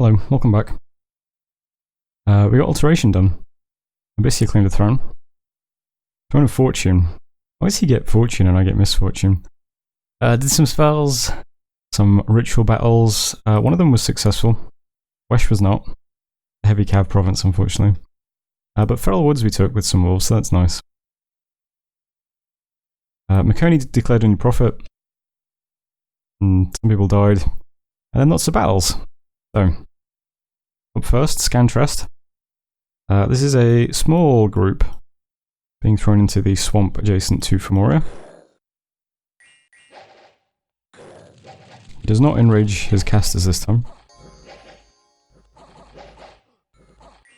Hello, welcome back. We got alteration done. I basically claimed a throne. Throne of Fortune. Why does he get Fortune and I get Misfortune? Did some spells, some ritual battles. One of them was successful. Wesh was not. Heavy Cav province, unfortunately. But Feral Woods we took with some wolves, so that's nice. Makoni declared a new prophet. And some people died. And then lots of battles. So, up first, Scantrest. This is a small group being thrown into the swamp adjacent to Femoria. He does not enrage his casters this time.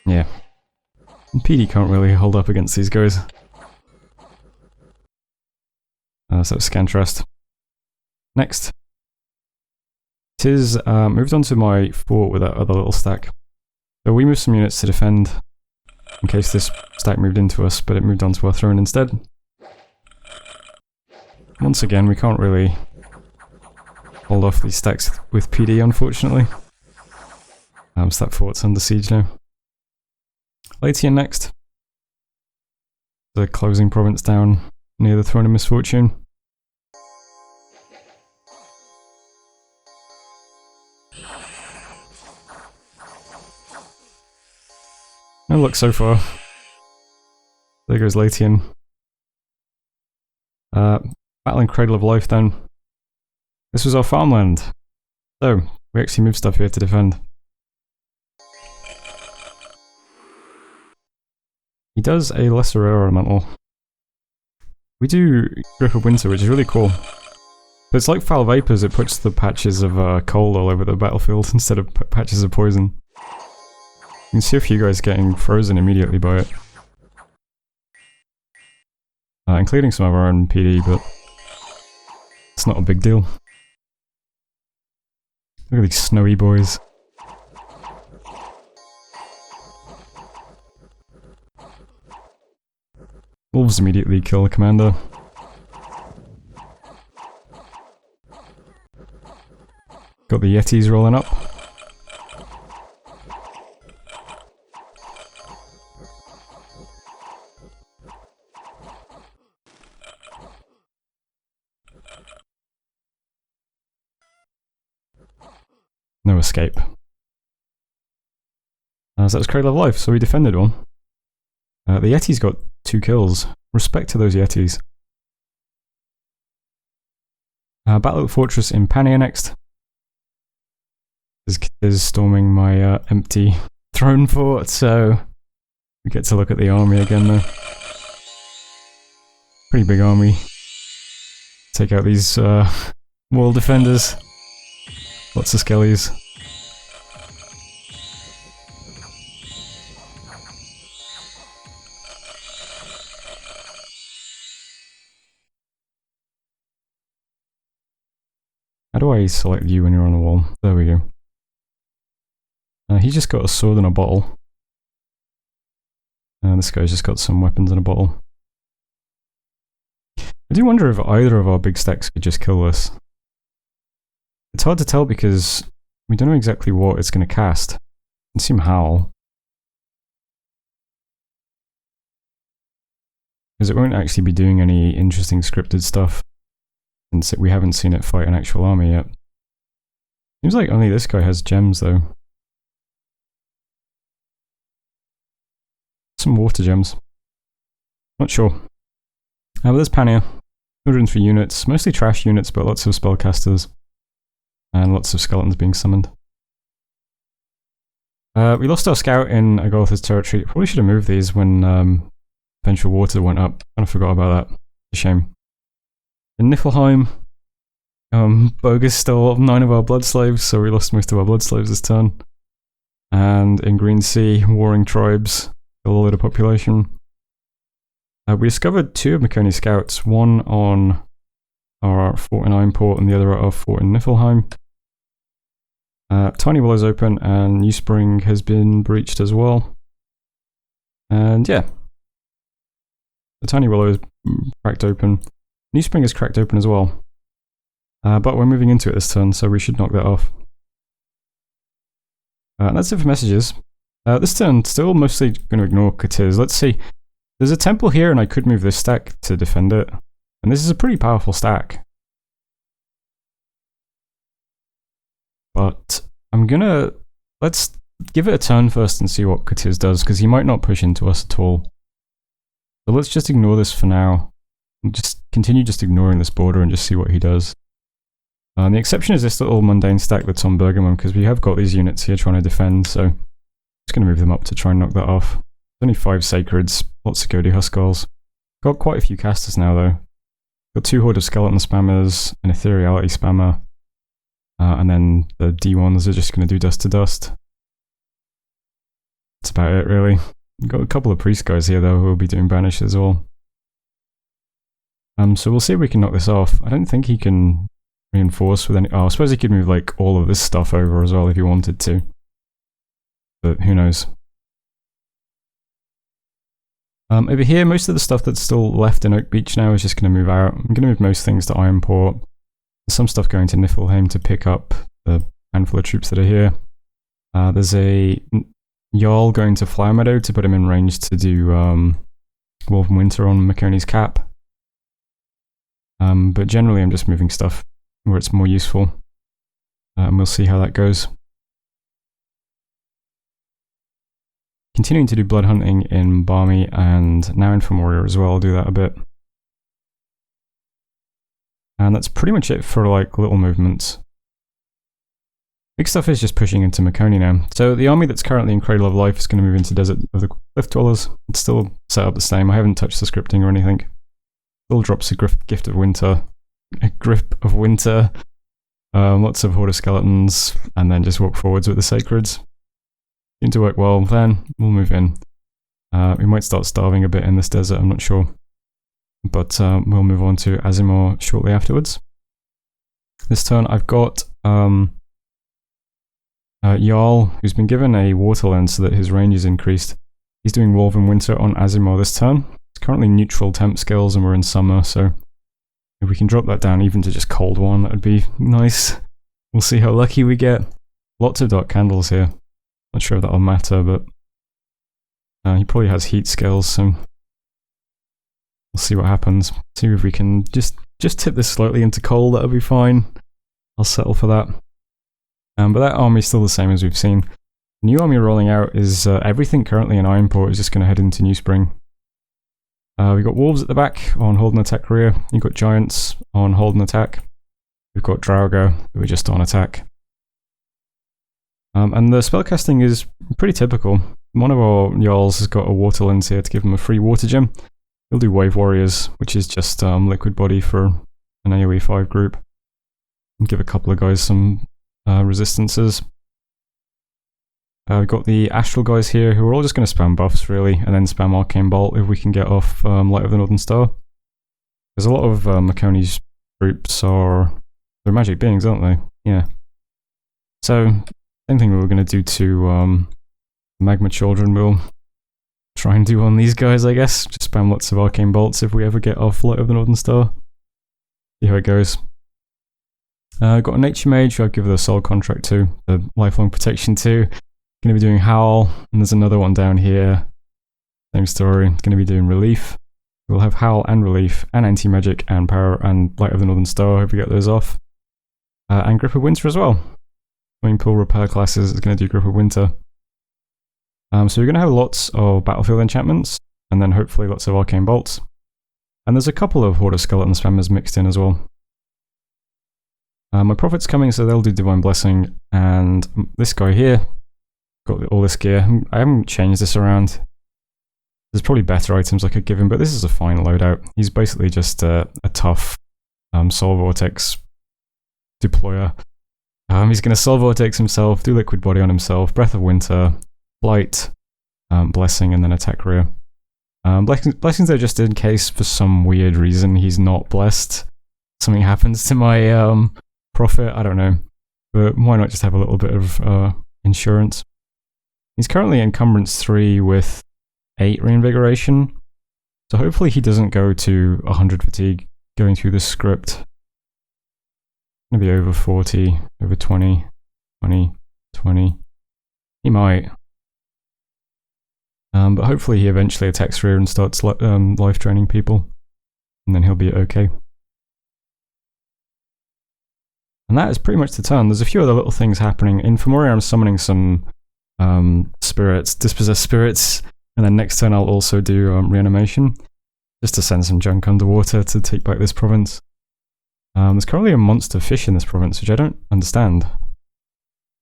Yeah. And PD can't really hold up against these guys. So Scantrest. Next. Tiz moved on to my fort with that other little stack. So we moved some units to defend in case this stack moved into us, but it moved on to our throne instead. Once again, we can't really hold off these stacks with PD, unfortunately. So that fort's under siege now. Latian next. The closing province down near the Throne of Misfortune. No luck so far. There goes Latian. Battling Cradle of Life then. This was our farmland. So, we actually moved stuff here to defend. He does a lesser rare elemental. We do Grip of Winter, which is really cool. But it's like Foul Vapors, it puts the patches of cold all over the battlefield instead of patches of poison. You can see a few guys getting frozen immediately by it. Including some of our own PD, but it's not a big deal. Look at these snowy boys. Wolves immediately kill the commander. Got the Yetis rolling up. No escape. So that was Cradle of Life, so we defended one. The Yetis got 2 kills. Respect to those Yetis. Battle at Fortress in Pania next. This is storming my empty throne fort, so we get to look at the army again though. Pretty big army. Take out these wall defenders. Lots of skellies. How do I select you when you're on the wall? There we go. He just got a sword and a bottle. And this guy's just got some weapons and a bottle. I do wonder if either of our big stacks could just kill this. It's hard to tell because we don't know exactly what it's going to cast. Consume Howl. Because it won't actually be doing any interesting scripted stuff. Since we haven't seen it fight an actual army yet. Seems like only this guy has gems though. Some water gems. Not sure. But there's Pania. 203 units. Mostly trash units, but lots of spellcasters. And lots of skeletons being summoned. We lost our scout in Agotha's territory. Probably should have moved these when Ventral Water went up. Kind of forgot about that. It's a shame. In Niefelheim, Bogus stole 9 of our blood slaves, so we lost most of our blood slaves this turn. And in Green Sea, warring tribes, killed a lot of population. We discovered 2 of Makoni's scouts, one on our fort in Ironport and the other at our fort in Niefelheim. Tiny Willow's open and New Spring has been breached as well. And yeah. The Tiny Willow is cracked open. New Spring is cracked open as well. But we're moving into it this turn, so we should knock that off. That's it for messages. This turn, still mostly going to ignore Katiz. Let's see. There's a temple here, and I could move this stack to defend it. And this is a pretty powerful stack. But I'm gonna... let's give it a turn first and see what Katiz does, because he might not push into us at all. So let's just ignore this for now. And just continue just ignoring this border and just see what he does. The exception is this little mundane stack that's on Bergamum, because we have got these units here trying to defend, so I'm just going to move them up to try and knock that off. There's only 5 Sacreds, lots of Godi Huskarls. Got quite a few casters now though. Got 2 Horde of Skeleton Spammers, an Ethereality Spammer, and then the D1s are just going to do dust to dust. That's about it really. Got a couple of Priest guys here though who will be doing Banish as well. So we'll see if we can knock this off. I don't think he can reinforce with any... oh, I suppose he could move like all of this stuff over as well if he wanted to. But who knows. Over here, most of the stuff that's still left in Oak Beach now is just going to move out. I'm going to move most things to Ironport. There's some stuff going to Niflheim to pick up the handful of troops that are here. There's a Jarl going to Flower Meadow to put him in range to do Wolf and Winter on Makoni's cap. But generally I'm just moving stuff where it's more useful. And we'll see how that goes. Continuing to do blood hunting in Barmy and now in Femoria as well, I'll do that a bit. And that's pretty much it for like little movements. Big stuff is just pushing into Makoni now. So the army that's currently in Cradle of Life is going to move into Desert of the Cliff Dwellers. It's still set up the same. I haven't touched the scripting or anything. Still drops a Gift of Winter. A Grip of Winter. Lots of Horde of Skeletons. And then just walk forwards with the Sacreds. Seem to work well. Then we'll move in. We might start starving a bit in this desert, I'm not sure. But we'll move on to Azimor shortly afterwards. This turn I've got Jarl, who's been given a water lens so that his range is increased. He's doing Wolven Winter on Azimor this turn. It's currently neutral temp skills and we're in summer, so if we can drop that down even to just cold 1, that would be nice. We'll see how lucky we get. Lots of dark candles here. Not sure if that'll matter, but he probably has heat skills, so we'll see what happens. See if we can just tip this slightly into cold, that'll be fine. I'll settle for that. But that army's still the same as we've seen. The new army rolling out is everything currently in Ironport is just going to head into New Spring. We've got Wolves at the back on hold and attack rear. You've got Giants on hold and attack. We've got Draugr, who are just on attack. And the spellcasting is pretty typical. One of our Jarls has got a water lens here to give him a free water gem. He'll do Wave Warriors, which is just liquid body for an AoE 5 group. And give a couple of guys some resistances. We've got the Astral guys here who are all just going to spam buffs really, and then spam Arcane Bolt if we can get off Light of the Northern Star. There's a lot of Makoni's troops are... they're magic beings, aren't they? Yeah. So, same thing we were going to do to Magma Children, we'll try and do on these guys, I guess. Just spam lots of Arcane Bolts if we ever get off Light of the Northern Star. See how it goes. Got a Nature Mage who I've given the Soul Contract to, the Lifelong Protection to. Going to be doing Howl, and there's another one down here. Same story, going to be doing Relief. We'll have Howl and Relief, and Anti-Magic, and Power, and Light of the Northern Star, hope we get those off. And Grip of Winter as well. Swimming Pool Repair classes is going to do Grip of Winter. So we're going to have lots of Battlefield enchantments, and then hopefully lots of Arcane Bolts. And there's a couple of Horde of Skeleton Spammers mixed in as well. My Prophet's coming, so they'll do Divine Blessing, and this guy here, got all this gear. I haven't changed this around. There's probably better items I could give him, but this is a fine loadout. He's basically just a tough Soul Vortex deployer. He's going to Soul Vortex himself, do Liquid Body on himself, Breath of Winter, Blight, Blessing, and then attack rear. Blessings are just in case for some weird reason he's not blessed. Something happens to my Prophet, I don't know. But why not just have a little bit of insurance? He's currently Encumbrance 3 with 8 Reinvigoration. So hopefully he doesn't go to 100 fatigue going through this script. It's going to be over 40, over 20, 20, 20. He might. But hopefully he eventually attacks rear and starts life draining people. And then he'll be okay. And that is pretty much the turn. There's a few other little things happening. In Femoria I'm summoning some spirits, dispossessed spirits. And then next turn I'll also do reanimation. Just to send some junk underwater to take back this province. There's currently a monster fish in this province, which I don't understand.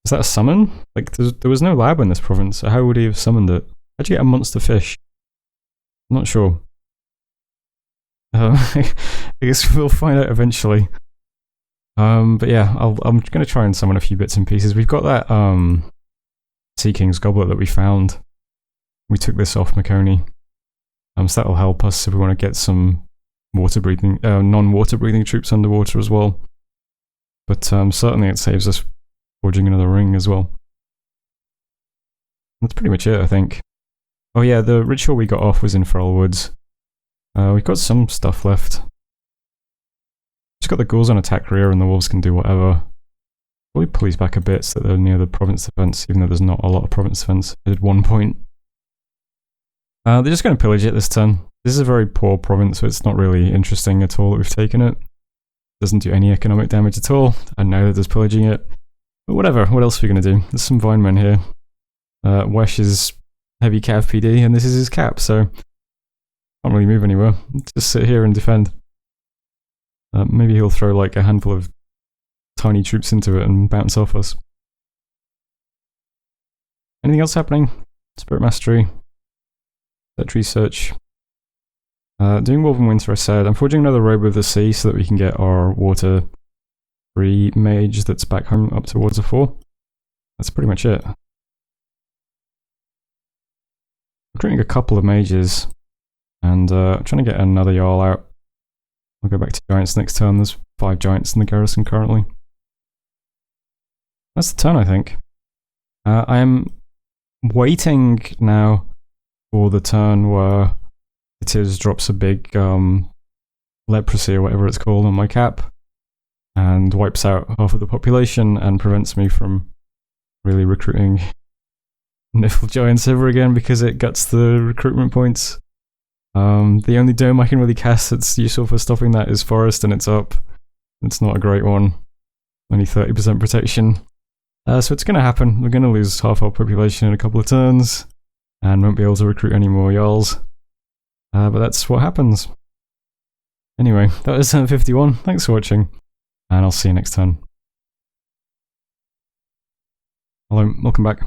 Is that a summon? Like, there was no lab in this province, so how would he have summoned it? How'd you get a monster fish? I'm not sure. I guess we'll find out eventually. But yeah, I'm gonna try and summon a few bits and pieces. We've got that Sea King's Goblet that we found. We took this off Makoni. So that'll help us if we want to get some water-breathing, non-water-breathing troops underwater as well. But certainly it saves us forging another ring as well. That's pretty much it, I think. Oh yeah, the ritual we got off was in Feral Woods. We've got some stuff left. Just got the ghouls on attack rear and the wolves can do whatever. Probably pull these back a bit so that they're near the province defense, even though there's not a lot of province defense at 1 point. They're just going to pillage it this turn. This is a very poor province, so it's not really interesting at all that we've taken it. Doesn't do any economic damage at all, and now they're just pillaging it. But whatever, what else are we going to do? There's some Vinemen here. Wesh is heavy cav PD, and this is his cap, so can't really move anywhere. Just sit here and defend. Maybe he'll throw like a handful of tiny troops into it and bounce off us. Anything else happening? Spirit Mastery. Set research. Doing Woven Winter, I said. I'm forging another Robe of the Sea so that we can get our water free mage that's back home up towards a 4. That's pretty much it. I'm recruiting a couple of mages and trying to get another Jarl out. I'll go back to Giants next turn. There's 5 Giants in the garrison currently. That's the turn, I think. I am waiting now for the turn where it drops a big leprosy or whatever it's called on my cap and wipes out half of the population and prevents me from really recruiting Nifl Giants ever again because it guts the recruitment points. The only dome I can really cast that's useful for stopping that is Forest, and it's up. It's not a great one. Only 30% protection. So it's going to happen. We're going to lose half our population in a couple of turns and won't be able to recruit any more Jarls. But that's what happens. Anyway, that was turn 51. Thanks for watching, and I'll see you next turn. Hello, welcome back.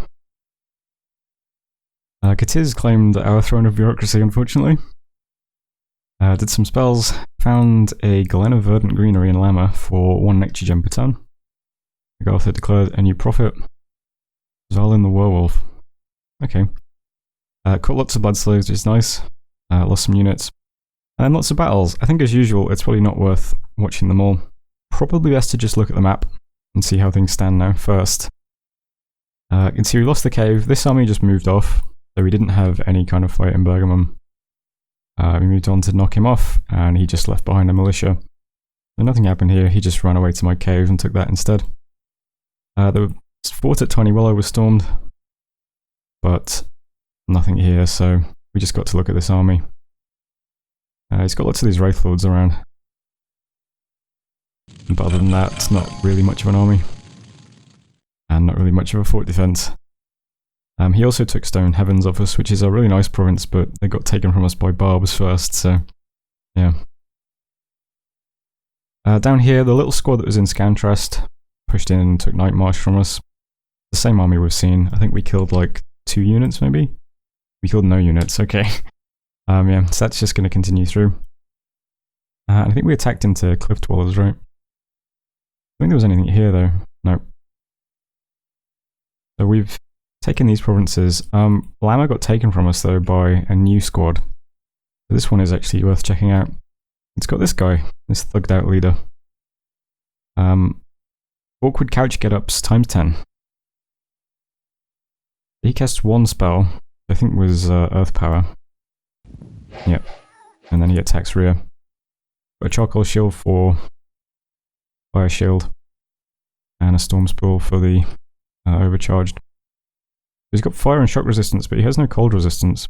Katiz claimed our throne of bureaucracy, unfortunately. Did some spells, found a Glen of Verdant Greenery in Lama for 1 Nectar Gem per turn. Agartha declared a new prophet. Zalin the Werewolf. Okay. Caught lots of blood slaves, which is nice. Lost some units. And lots of battles. I think as usual, it's probably not worth watching them all. Probably best to just look at the map and see how things stand now first. You can see we lost the cave. This army just moved off, so we didn't have any kind of fight in Bergamum. We moved on to knock him off, and he just left behind a militia. So nothing happened here, he just ran away to my cave and took that instead. The fort at Tiny Willow was stormed, but nothing here, so we just got to look at this army. He's got lots of these Wraith Lords around. But other than that, it's not really much of an army. And not really much of a fort defense. He also took Stone Heavens off us, which is a really nice province, but they got taken from us by Barbs first, so yeah. Down here, the little squad that was in Scantrest pushed in and took Night March from us. The same army we've seen. I think we killed like 2 units, maybe? We killed no units, okay. Yeah, so that's just going to continue through. I think we attacked into Cliff Dwellers, right? I think there was anything here, though. No. So we've taken these provinces. Lama got taken from us, though, by a new squad. So this one is actually worth checking out. It's got this guy, this thugged out leader. Awkward couch get-ups times 10. He cast 1 spell, I think was Earth Power. Yep. And then he attacks rear. Got a Charcoal Shield for Fire Shield. And a Storm Spool for the Overcharged. He's got fire and shock resistance, but he has no cold resistance.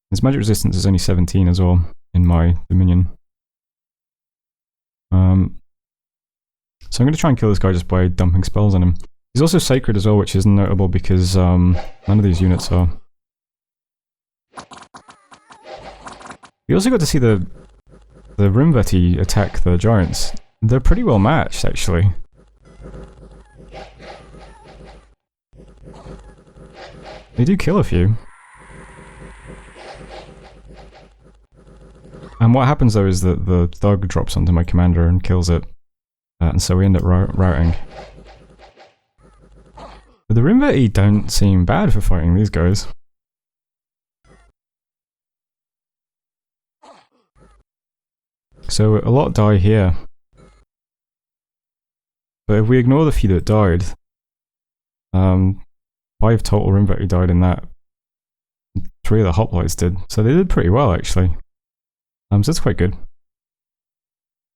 His magic resistance is only 17 as well in my Dominion. So I'm going to try and kill this guy just by dumping spells on him. He's also sacred as well, which is notable because none of these units are. We also got to see the Rimveti attack the giants. They're pretty well matched, actually. They do kill a few. And what happens though is that the thug drops onto my commander and kills it. And so we end up routing. But the Rimveti don't seem bad for fighting these guys. So a lot die here. But if we ignore the few that died, 5 total Rimveti died in that. 3 of the hoplites did. So they did pretty well actually. So that's quite good.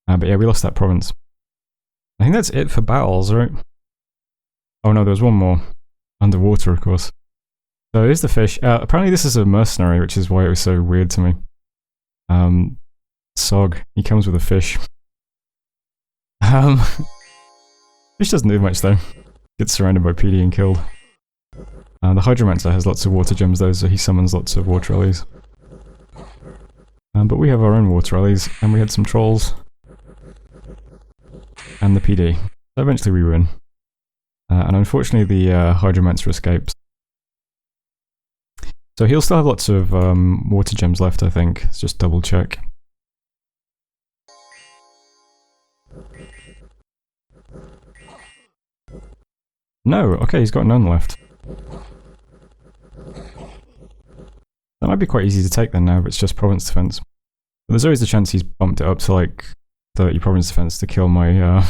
But yeah, we lost that province. I think that's it for battles, right? Oh no, there was one more. Underwater, of course. So here's the fish. Apparently this is a mercenary, which is why it was so weird to me. Sog. He comes with a fish. Fish doesn't do much though. Gets surrounded by PD and killed. The Hydromancer has lots of water gems though, so he summons lots of water rallies. But we have our own water rallies, and we had some trolls. And the PD. So eventually we win. And unfortunately the Hydromancer escapes. So he'll still have lots of water gems left, I think. Let's just double check. No, okay, he's got none left. That might be quite easy to take then now, if it's just province defense. But there's always the chance he's bumped it up to like 30 province defense to kill my,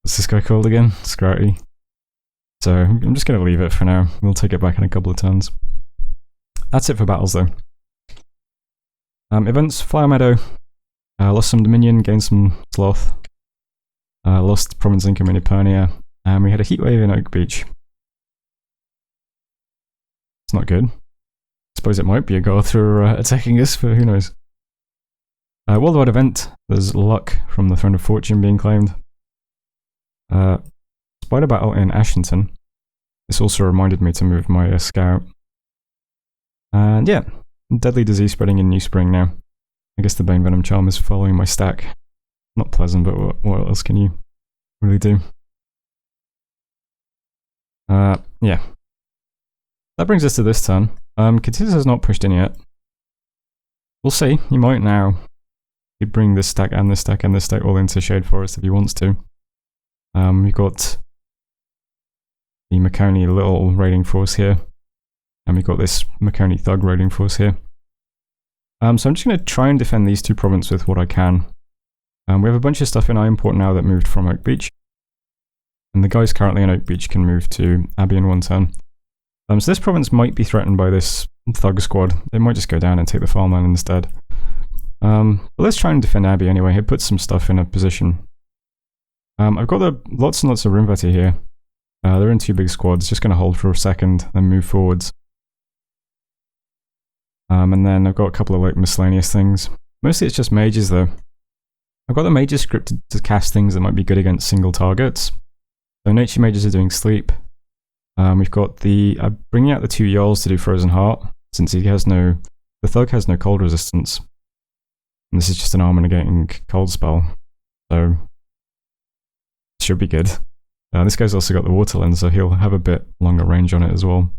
what's this guy called again? Scrouty. So I'm just going to leave it for now. We'll take it back in a couple of turns. That's it for battles though. Events, Fire Meadow. Lost some Dominion, gained some Sloth. Lost Province Income in Epernia. And we had a heatwave in Oak Beach. It's not good. I suppose it might be a Goth attacking us, but who knows. Worldwide event, there's luck from the Throne of Fortune being claimed. Spider battle in Ashington. This also reminded me to move my scout. And yeah, deadly disease spreading in New Spring now. I guess the Bane Venom Charm is following my stack. Not pleasant, but what else can you really do? Yeah. That brings us to this turn. Katitas has not pushed in yet. We'll see. He might now. He'd bring this stack and this stack and this stack all into Shade Forest if he wants to. We've got the Maconi little raiding force here. And we've got this Maconi thug raiding force here. So I'm just going to try and defend these 2 provinces with what I can. We have a bunch of stuff in Ironport now that moved from Oak Beach. And the guys currently in Oak Beach can move to Abbey in 1 turn. So this province might be threatened by this thug squad. They might just go down and take the farmland instead. But let's try and defend Abbey anyway. It puts some stuff in a position. I've got lots and lots of Rimveti here. They're in 2 big squads. Just going to hold for a second, then move forwards. And then I've got a couple of like miscellaneous things. Mostly it's just mages though. I've got the mages scripted to cast things that might be good against single targets. So nature mages are doing sleep. We've got the bringing out the 2 Yolls to do Frozen Heart, since he has the thug has no cold resistance. And this is just an armor negating cold spell. So it should be good. This guy's also got the water lens, so he'll have a bit longer range on it as well.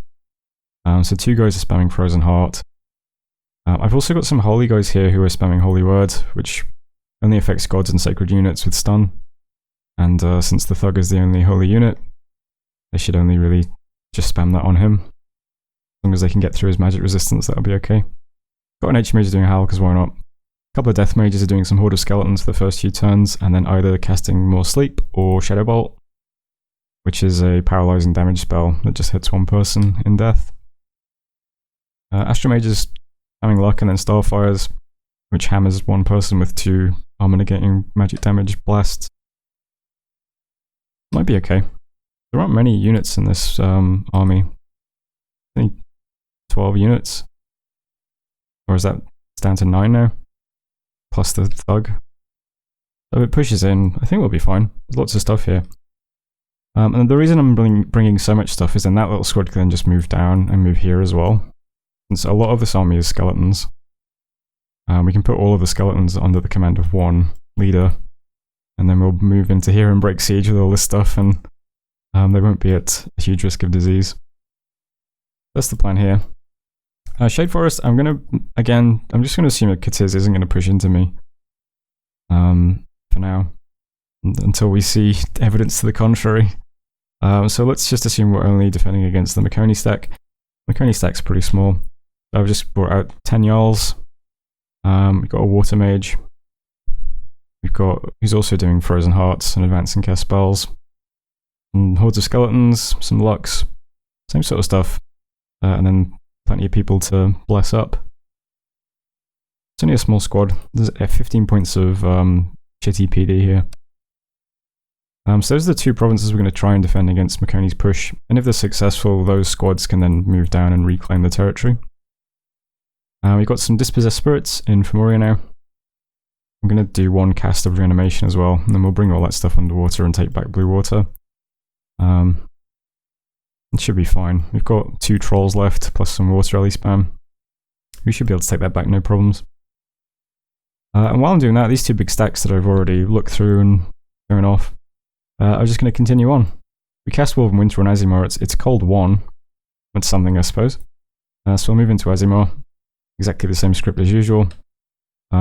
So 2 guys are spamming Frozen Heart. I've also got some holy guys here who are spamming Holy Word, which only affects gods and sacred units with stun. And since the thug is the only holy unit, they should only really just spam that on him. As long as they can get through his magic resistance, that'll be okay. Got an H mage doing Howl, because why not? A couple of death mages are doing some Horde of Skeletons for the first few turns, and then either casting more Sleep or Shadow Bolt, which is a paralyzing damage spell that just hits 1 person in death. Astro Mages having luck, and then Starfires, which hammers 1 person with 2 armor negating magic damage blasts. Might be okay. There aren't many units in this army. Only 12 units. Or is that down to 9 now? Plus the thug. So if it pushes in, I think we'll be fine. There's lots of stuff here. And the reason I'm bringing so much stuff is then that little squad can then just move down and move here as well. And so a lot of this army is skeletons. We can put all of the skeletons under the command of one leader. And then we'll move into here and break siege with all this stuff, and they won't be at a huge risk of disease. That's the plan here. Shade Forest, I'm just gonna assume that Katiz isn't gonna push into me. For now. Until we see evidence to the contrary. So let's just assume we're only defending against the Makoni stack. Makoni stack's pretty small. I've just brought out 10 Jarls. We've got a Water Mage. We've got, who's also doing Frozen Hearts and advancing cast spells. And hordes of skeletons, some Lux, same sort of stuff. And then plenty of people to bless up. It's only a small squad. There's 15 points of shitty PD here. So those are the two provinces we're going to try and defend against Makoni's push. And if they're successful, those squads can then move down and reclaim the territory. We've got some Dispossessed Spirits in Femoria now. I'm going to do one cast of Reanimation as well, and then we'll bring all that stuff underwater and take back Blue Water. It should be fine. We've got 2 Trolls left, plus some Water Rally spam. We should be able to take that back, no problems. And while I'm doing that, these 2 big stacks that I've already looked through and thrown off, I'm just going to continue on. We cast Woven Winter on Azimar. It's cold 1. That's something, I suppose. So we'll move into Azimar. Exactly the same script as usual.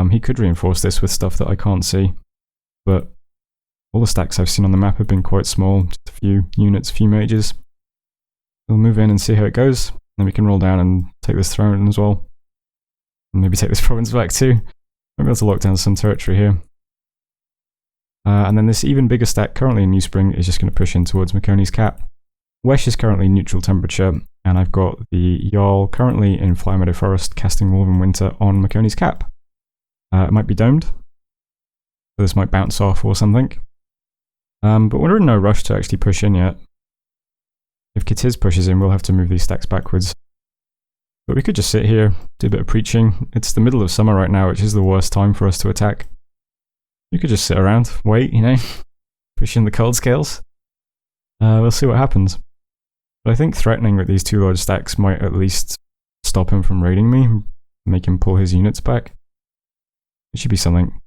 He could reinforce this with stuff that I can't see, but all the stacks I've seen on the map have been quite small, just a few units, a few mages. We'll move in and see how it goes, then we can roll down and take this throne as well. And maybe take this province back too. Might be able to lock down some territory here. And then this even bigger stack currently in New Spring is just going to push in towards Makoni's cap. Wesh is currently neutral temperature, and I've got the Jarl currently in Fly Meadow Forest casting Woven Winter on Makoni's cap. It might be domed, so this might bounce off or something. But we're in no rush to actually push in yet. If Katiz pushes in, we'll have to move these stacks backwards. But we could just sit here, do a bit of preaching. It's the middle of summer right now, which is the worst time for us to attack. You could just sit around, wait, you know, push in the cold scales. We'll see what happens. But I think threatening with these 2 large stacks might at least stop him from raiding me, make him pull his units back. It should be something.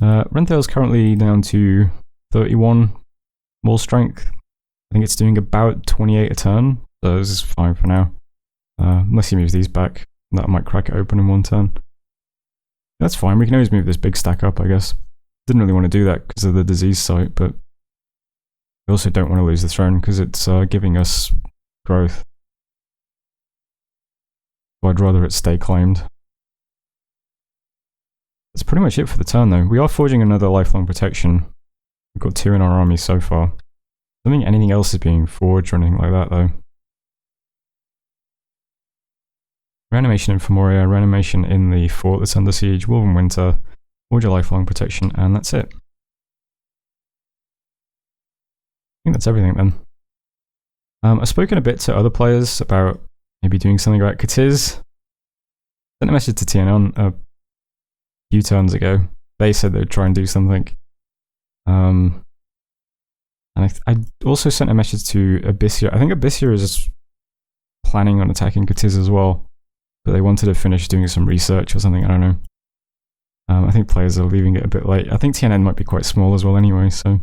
Renthal's currently down to 31 more strength. I think it's doing about 28 a turn, so this is fine for now. Unless he moves these back, that might crack it open in 1 turn. That's fine, we can always move this big stack up, I guess. Didn't really want to do that because of the disease site, but we also don't want to lose the throne because it's giving us growth. So I'd rather it stay claimed. That's pretty much it for the turn though. We are forging another lifelong protection. We've got 2 in our army so far. I don't think anything else is being forged or anything like that though. Reanimation in Femoria, reanimation in the fort that's under siege, Woven Winter, forge a lifelong protection, and that's it. I think that's everything then. I've spoken a bit to other players about maybe doing something about Katiz. Sent a message to TNN a few turns ago. They said they'd try and do something. And I also sent a message to Abyssia. I think Abyssia is planning on attacking Katiz as well, but they wanted to finish doing some research or something, I don't know. I think players are leaving it a bit late. I think TNN might be quite small as well anyway, so...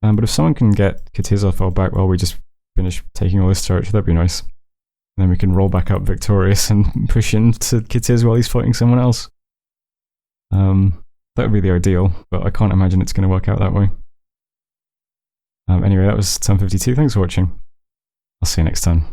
but if someone can get Katiz off our back while we just finish taking all this territory, that'd be nice. And then we can roll back up victorious and push into Katiz while he's fighting someone else. That would be the ideal, but I can't imagine it's going to work out that way. Anyway, that was turn 52. Thanks for watching. I'll see you next time.